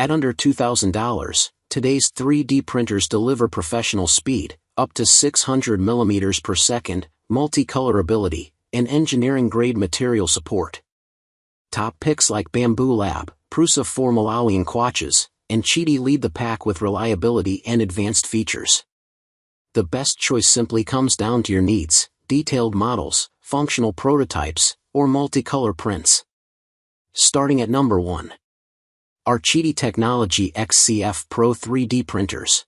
At under $2,000, today's 3D printers deliver professional speed, up to 600 mm per second, multicolor ability, and engineering-grade material support. Top picks like Bamboo Lab, Prusa for Malawian Quaches, and QIDI lead the pack with reliability and advanced features. The best choice simply comes down to your needs: detailed models, functional prototypes, or multicolor prints. Starting at number 1. Our QIDI Technology XCF Pro 3D printers.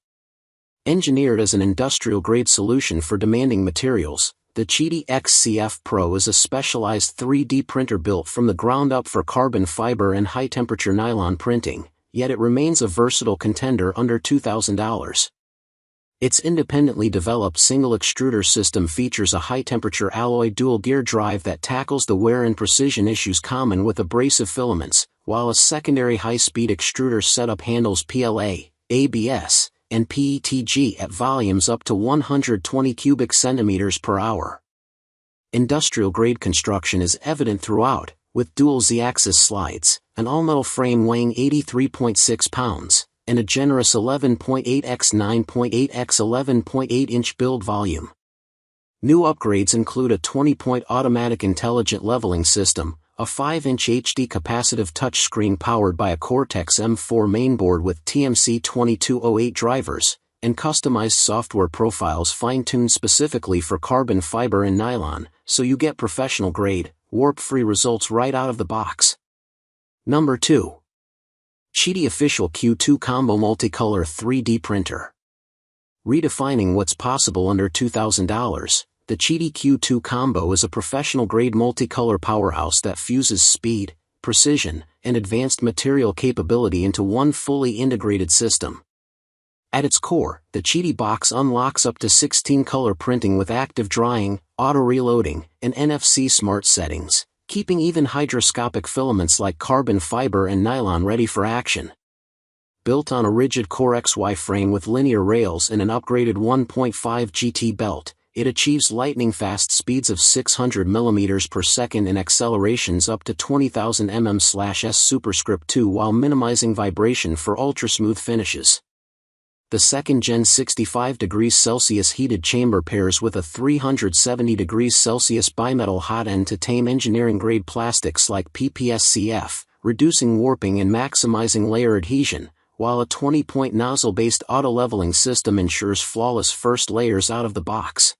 Engineered as an industrial-grade solution for demanding materials, the QIDI XCF Pro is a specialized 3D printer built from the ground up for carbon fiber and high-temperature nylon printing, yet it remains a versatile contender under $2,000. Its independently developed single extruder system features a high-temperature alloy dual-gear drive that tackles the wear and precision issues common with abrasive filaments, while a secondary high-speed extruder setup handles PLA, ABS, and PETG at volumes up to 120 cubic centimeters per hour. Industrial-grade construction is evident throughout, with dual Z-axis slides, an all-metal frame weighing 83.6 pounds, and a generous 11.8 x 9.8 x 11.8 inch build volume. New upgrades include a 20-point automatic intelligent leveling system, a 5-inch HD capacitive touchscreen powered by a Cortex M4 mainboard with TMC 2208 drivers, and customized software profiles fine-tuned specifically for carbon fiber and nylon, so you get professional-grade, warp-free results right out of the box. Number 2. QIDI Official Q2 Combo Multicolor 3D Printer. Redefining what's possible under $2,000, the QIDI Q2 Combo is a professional-grade multicolor powerhouse that fuses speed, precision, and advanced material capability into one fully integrated system. At its core, the QIDI box unlocks up to 16-color printing with active drying, auto-reloading, and NFC smart settings, keeping even hydroscopic filaments like carbon fiber and nylon ready for action. Built on a rigid Core XY frame with linear rails and an upgraded 1.5 GT belt, it achieves lightning-fast speeds of 600 mm per second and accelerations up to 20,000 mm/s superscript 2 while minimizing vibration for ultra-smooth finishes. The second-gen 65 degrees Celsius heated chamber pairs with a 370 degrees Celsius bimetal hot end to tame engineering-grade plastics like PPSCF, reducing warping and maximizing layer adhesion, while a 20-point nozzle-based auto-leveling system ensures flawless first layers out of the box.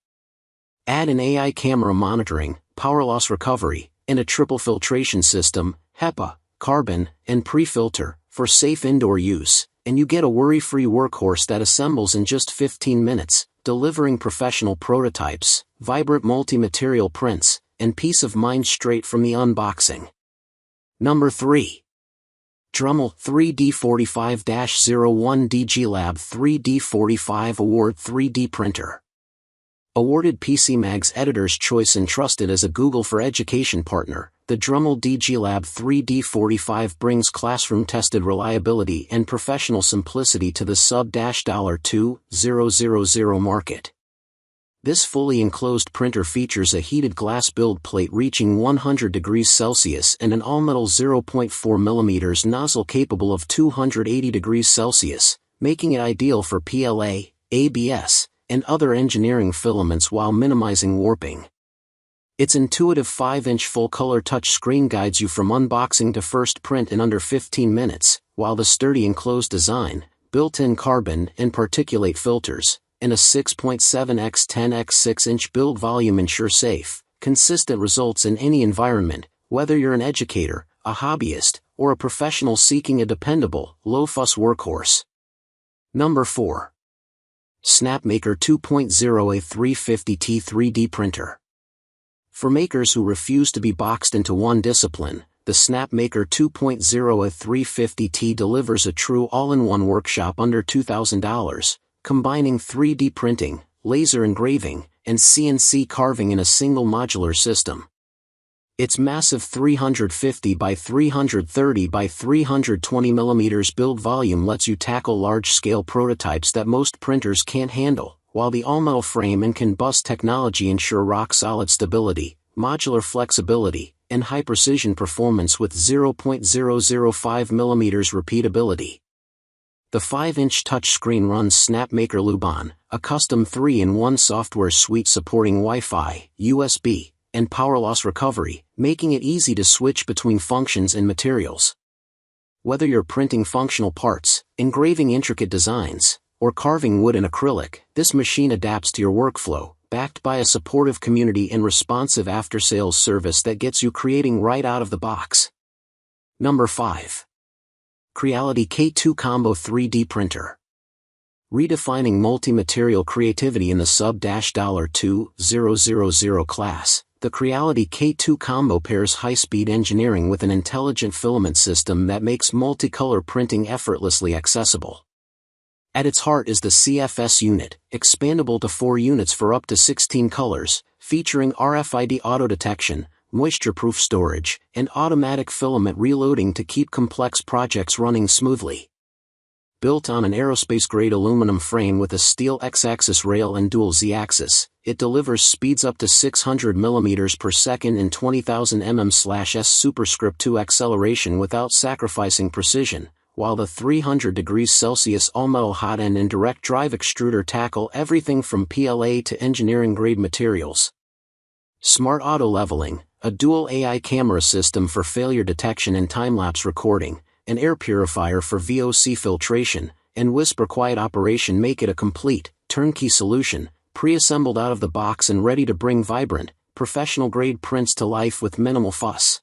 Add an AI camera monitoring, power loss recovery, and a triple filtration system, HEPA, carbon, and pre-filter, for safe indoor use, and you get a worry-free workhorse that assembles in just 15 minutes, delivering professional prototypes, vibrant multi-material prints, and peace of mind straight from the unboxing. Number 3. Dremel 3D45-01 DG Lab 3D45 Award 3D Printer. Awarded PC Mag's Editor's Choice and trusted as a Google for Education partner, the Dremel DG Lab 3D45 brings classroom-tested reliability and professional simplicity to the sub-$2,000 market. This fully enclosed printer features a heated glass build plate reaching 100 degrees Celsius and an all-metal 0.4 mm nozzle capable of 280 degrees Celsius, making it ideal for PLA, ABS, and other engineering filaments while minimizing warping. Its intuitive 5-inch full-color touchscreen guides you from unboxing to first print in under 15 minutes, while the sturdy enclosed design, built-in carbon and particulate filters, and a 6.7 x 10 x 6-inch build volume ensure safe, consistent results in any environment, whether you're an educator, a hobbyist, or a professional seeking a dependable, low-fuss workhorse. Number 4. Snapmaker 2.0 A350T 3D Printer. For makers who refuse to be boxed into one discipline, the Snapmaker 2.0 A350T delivers a true all-in-one workshop under $2,000, combining 3D printing, laser engraving, and CNC carving in a single modular system. Its massive 350 by 330 by 320 mm build volume lets you tackle large-scale prototypes that most printers can't handle, while the all-metal frame and CAN bus technology ensure rock-solid stability, modular flexibility, and high-precision performance with 0.005mm repeatability. The 5-inch touchscreen runs Snapmaker Luban, a custom 3-in-1 software suite supporting Wi-Fi, USB, and power loss recovery, making it easy to switch between functions and materials. Whether you're printing functional parts, engraving intricate designs, or carving wood and acrylic, this machine adapts to your workflow, backed by a supportive community and responsive after-sales service that gets you creating right out of the box. Number 5. Creality K2 Combo 3D Printer. Redefining multi-material creativity in the sub-$2000 class, the Creality K2 Combo pairs high-speed engineering with an intelligent filament system that makes multicolor printing effortlessly accessible. At its heart is the CFS unit, expandable to 4 units for up to 16 colors, featuring RFID auto detection, moisture-proof storage, and automatic filament reloading to keep complex projects running smoothly. Built on an aerospace-grade aluminum frame with a steel X-axis rail and dual Z-axis, it delivers speeds up to 600 mm per second and 20,000 mm/s superscript 2 acceleration without sacrificing precision, while the 300°C all-metal hot end and direct drive extruder tackle everything from PLA to engineering-grade materials. Smart Auto Leveling, a dual AI camera system for failure detection and time-lapse recording, an air purifier for VOC filtration, and whisper quiet operation make it a complete, turnkey solution, pre-assembled out of the box and ready to bring vibrant, professional-grade prints to life with minimal fuss.